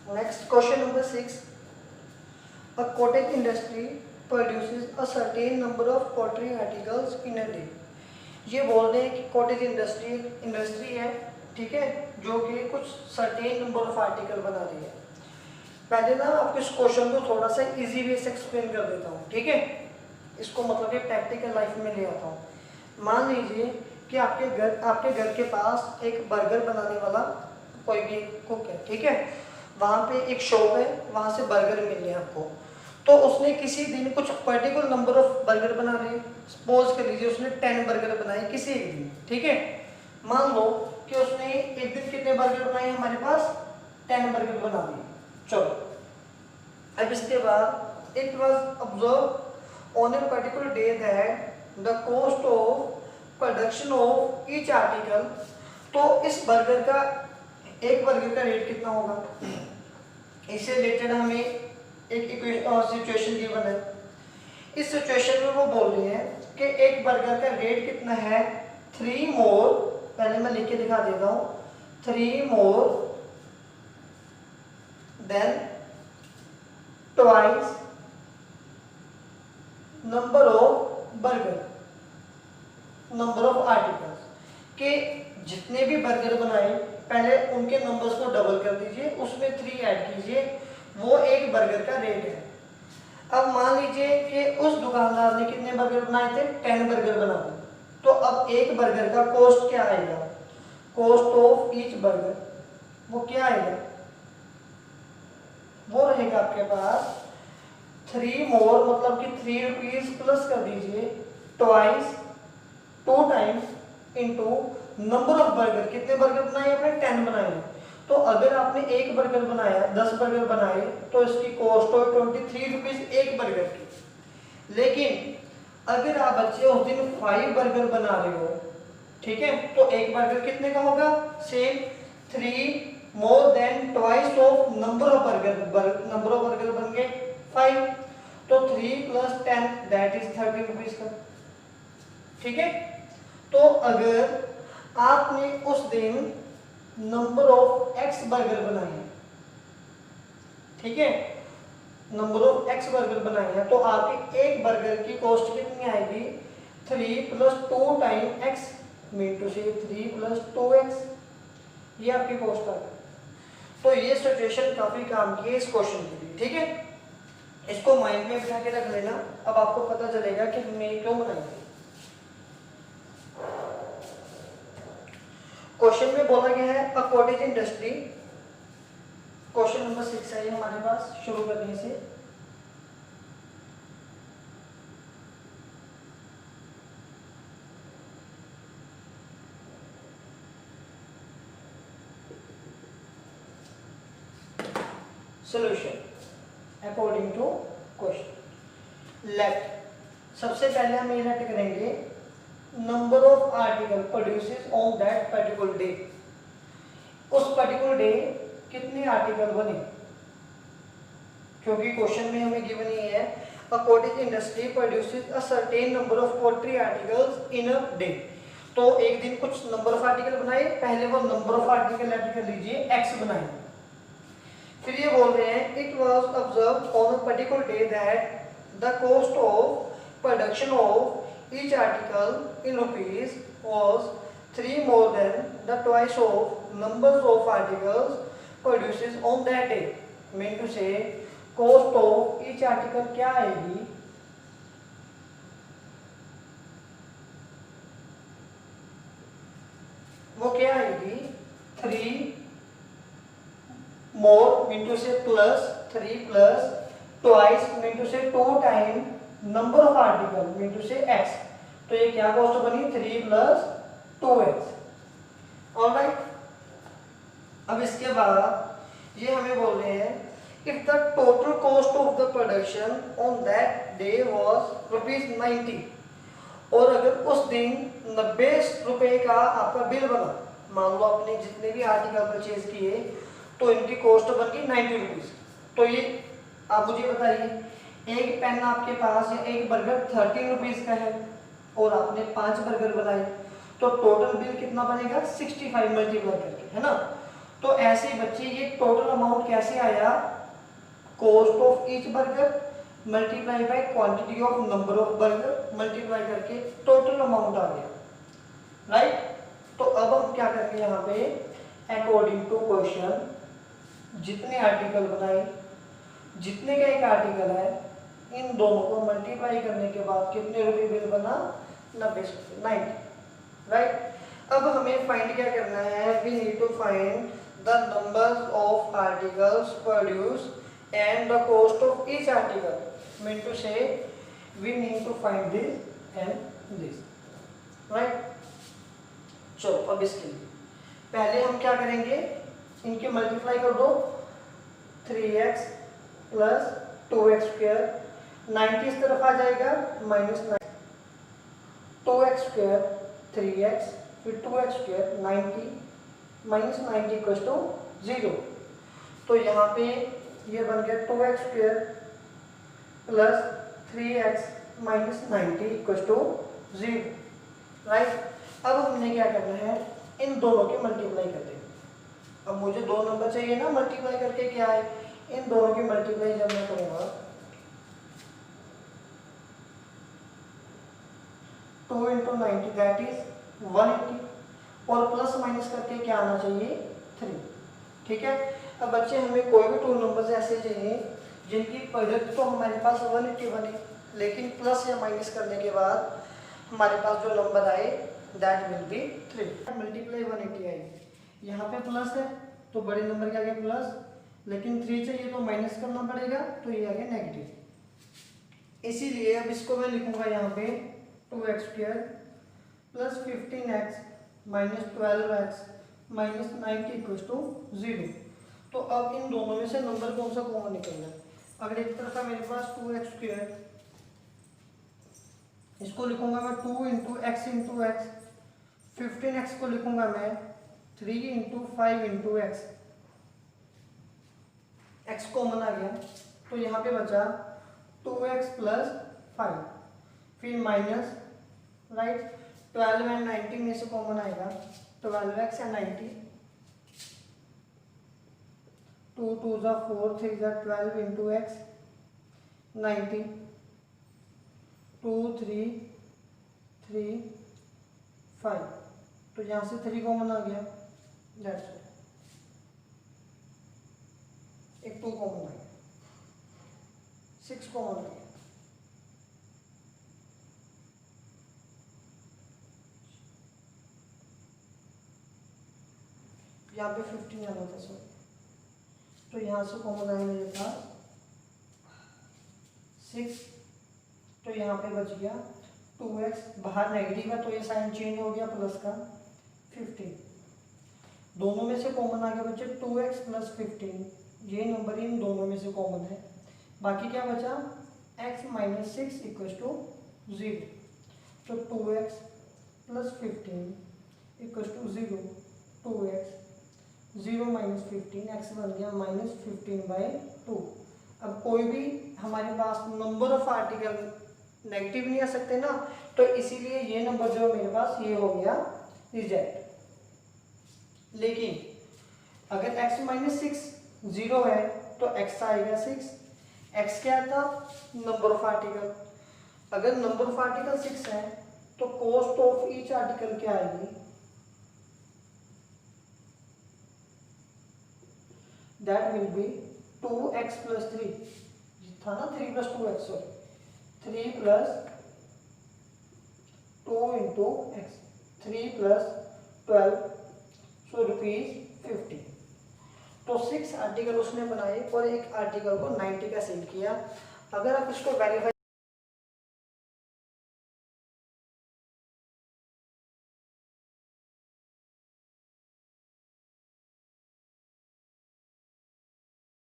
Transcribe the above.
Next question number 6. A cottage industry produces a certain number of pottery articles in a day. ये बोल रहे हैं कि cottage industry है, ठीक है, जो कि कुछ सर्टेन नंबर ऑफ आर्टिकल बना रही है। पहले ना आपको इस क्वेश्चन को थोड़ा सा इजी वे से एक्सप्लेन कर देता हूँ, ठीक है। इसको मतलब कि प्रैक्टिकल लाइफ में ले आता हूँ। मान लीजिए कि आपके घर के पास एक बर्गर बनाने वाला कोई भी कुक है, ठीक है। वहाँ पे एक शॉप है, वहाँ से बर्गर मिल रहे हैं आपको। तो उसने किसी दिन कुछ पर्टिकुलर नंबर ऑफ बर्गर बना लिए। सपोज कर लीजिए उसने 10 बर्गर बनाए किसी एक दिन, ठीक है। मान लो कि उसने एक दिन कितने बर्गर बनाए, हमारे पास 10 बर्गर बना लिए। चलो, अब इसके बाद it was observe on a particular day that the cost of production of each article. तो इस बर्गर का, एक बर्गर का रेट कितना होगा, इससे रिलेटेड हमें एक सिचुएशन गिवन है। इस सिचुएशन में वो बोल रहे हैं कि एक बर्गर का रेट कितना है, 3 मोर, पहले मैं लिख के दिखा देता हूँ, 3 more than twice number of burger, number of articles, के जितने भी बर्गर बनाए पहले उनके नंबर्स को डबल कर दीजिए, उसमें 3 ऐड कीजिए, वो एक बर्गर का रेट है। अब मान लीजिए कि उस दुकानदार ने कितने बर्गर बनाए थे, 10 बर्गर बना दिए। तो अब एक बर्गर का कॉस्ट क्या आएगा, कॉस्ट ऑफ ईच बर्गर, वो क्या आएगा, वो रहेगा आपके पास 3 मोर, मतलब कि 3 रुपीज प्लस कर दीजिए, twice, 2 times into number of burger, कितने बर्गर बनाए आपने, 10 बनाए। तो अगर आपने एक बर्गर बनाया, 10 बर्गर बनाए, तो इसकी कॉस्ट हो 23 रुपीज एक बर्गर की। लेकिन अगर आप बच्चे उस दिन 5 बर्गर बना रहे हो, ठीक है, तो एक बर्गर कितने का होगा, same 3 more than twice of number of burger, number of burger bun गए 5, तो 3 + 10 दैट इज 30 रुपीज का, ठीक है। तो अगर आपने उस दिन नंबर ऑफ एक्स बर्गर बनाए हैं, ठीक है, नंबर ऑफ एक्स बर्गर बनाए हैं, तो आपके एक बर्गर की कॉस्ट कितनी आएगी, 3 + 2 टाइम एक्स, मीन टू से 3 + 2x, ये आपकी कॉस्ट आ गई। तो ये सिचुएशन काफी काम की है इस क्वेश्चन के लिए, ठीक है। इसको माइंड में बिठा के रख लेना, अब आपको पता चलेगा कि हमने क्यों बनाई थी। क्वेश्चन में बोला गया है a cottage industry, question number 6 है हमारे पास, शुरू करने से। Solution according to question. Let, सबसे पहले हम ये लेट करेंगे number of article produces on that particular day. उस पर्टिकुलर डे कितने आर्टिकल बने, क्योंकि क्वेश्चन में हमें गिवन ही है a cottage industry produces a certain number of poultry articles in a day. तो एक दिन कुछ नंबर ऑफ आर्टिकल बनाए, पहले वो नंबर ऑफ आर्टिकल ऐड कर लीजिए, एक्स बनाए। फिर ये बोल रहे हैं it was observed on a particular day that the cost of production of each article in rupees was 3 more than the twice of numbers of articles produces on that day. Mean to say cost of each article क्या आएगी, वो क्या आएगी, 3 more mean to say plus 3 plus twice mean to say 2 time number of article mean to say x। तो ये क्या cost बनी, 3 + 2x। Alright, अब इसके बाद ये हमें बोल रहे हैं if the total cost of the production on that day was ₹90, और अगर उस दिन 90 रुपए का आपका बिल बना, मान लो आपने जितने भी आर्टिकल परचेज किए तो इनकी कॉस्ट बन गई 90 रुपीज। तो ये आप मुझे बताइए, एक पेन आपके पास या एक बर्गर 30 रुपीज का है और आपने 5 बर्गर बनाए, तो टोटल बिल कितना बनेगा, 65 मल्टीप्लाई करके, है ना। तो ऐसे बच्चे ये टोटल अमाउंट कैसे आया, cost of each burger multiply by quantity of number of burger multiply करके टोटल अमाउंट आ गया, राइट। तो अब हम क्या करेंगे यहाँ पे, अकॉर्डिंग टू क्वेश्चन जितने आर्टिकल बनाए, जितने का एक आर्टिकल है, इन दोनों को मल्टीप्लाई करने के बाद कितने रुपए बिल बना, 90, राइट। अब हमें फाइंड क्या करना है, we need to find the number of articles produce and the cost of each article, mean to say we need to find this and this, right. चलो अब इसके लिए पहले हम क्या करेंगे, इनके मल्टीप्लाई कर दो, 3x प्लस 2x स्क्वायर, 90 इस तरफ आ जाएगा, -9, 2x स्क्वायर 3x, फिर 2x स्क्वायर 90, -90 इक्वल्स टू 0। तो यहाँ पे ये बन गया 2x square plus 3x -90 equals to 0, right. अब हमने क्या करना है, इन दोनों के मल्टीप्लाई कर देंगे। अब मुझे दो नंबर चाहिए ना, मल्टीप्लाई करके क्या है, इन दोनों की मल्टीप्लाई जब मैं करूंगा 2 × 90 दैट इज 180, और प्लस माइनस करके क्या आना चाहिए, 3, ठीक है। अब बच्चे हमें कोई भी टू नंबर्स ऐसे चाहिए जिनकी प्रोडक्ट तो हमारे पास 180 बने, लेकिन प्लस या माइनस करने के बाद हमारे पास जो नंबर आए दैट विल बी 3। मल्टीप्लाई 180 आएगी, यहाँ पे प्लस है तो बड़े नंबर के आगे प्लस, लेकिन 3 चाहिए तो माइनस करना पड़ेगा, तो ये आगे नेगेटिव। इसीलिए अब इसको मैं लिखूंगा यहाँ पे 2x square plus 15x minus 12x minus 90 equals to 0। तो अब इन दोनों में से नंबर कौन सा कॉमन निकल जाए, अगर एक तरफ है मेरे पास 2x स्क्वायर, इसको लिखूंगा मैं 2 × x, 15x को लिखूंगा मैं 3 × 5 × x, x कॉमन आ गया, तो यहाँ पे बचा 2x प्लस 5, फिर माइनस, राइट, 12 एंड 90 में से कॉमन आएगा 12x एंड 90, 2 2 4 3 12 × x 90, 2 3 3 5, तो यहाँ से 3 कॉमन आ गया, दैट्स इट, एक 2 कॉमन आ गया, 6 कॉमन आ गया। यहाँ पे 15 आना था सर, तो यहाँ से कॉमन आया मेरे पास 6, तो यहाँ पे बच गया 2x, बाहर नेगेटिव है तो ये साइन चेंज हो गया प्लस का 15, दोनों में से कॉमन आ गया बच्चे 2x प्लस 15, ये नंबर इन दोनों में से कॉमन है, बाकी क्या बचा x माइनस 6 इक्वल्स टू 0, तो 2x plus 15 equals to 0, 2x 0 minus 15, x बन गया -15/2। अब कोई भी हमारे पास नंबर ऑफ आर्टिकल नेगेटिव नहीं आ सकते ना, तो इसीलिए ये नंबर जो मेरे पास ये हो गया रिजेक्ट। लेकिन अगर x माइनस 6 0 है तो x आएगा 6, x क्या था, नंबर ऑफ आर्टिकल, अगर नंबर ऑफ आर्टिकल 6 है तो कॉस्ट ऑफ ईच आर्टिकल क्या आएगी, that will be 2x plus 3, था ना 3 plus 2x, sorry 3 plus 2 × x, 3 plus 12, सो ₹50। तो 6 आर्टिकल उसने बनाए और एक आर्टिकल को 90 का सेल किया। अगर आप इसको वेरीफाई